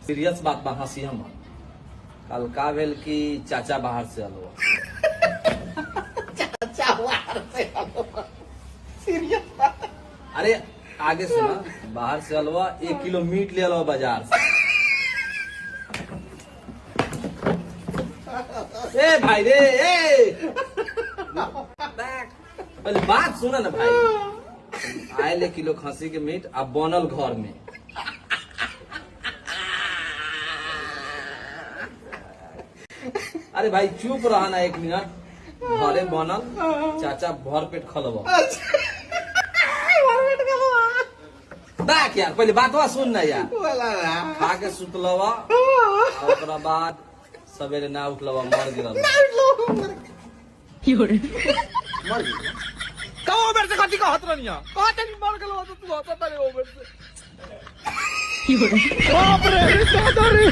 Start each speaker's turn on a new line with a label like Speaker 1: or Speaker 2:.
Speaker 1: Serious बात बा, हंसी हम कल का भेल कि चाचा बाहर से आलो।
Speaker 2: चाचा बाहर से आलो। सीरियस बात।
Speaker 1: अरे आगे सुना, बाहर से अलवा 1 किलो मीट ले लो बाजार से। ए भाई रे, ए पहले बात सुना ना भाई। आए ले किलो खसी के मीट अब बनल घर में। अरे भाई चुप रहा ना 1 मिनट। घरे बनल, चाचा भर पेट खलवा। देख यार पहले बातवा सुन ना यार। खा के सुतलवा और बाद सवेरे ना उठलवा, मर गिरल।
Speaker 2: मर गई कहो मेरे से कथी कहत रहनिया कहते नहीं मर गेलो तो तू हंसत रे ओ मेरे से बाप रे दादा रे।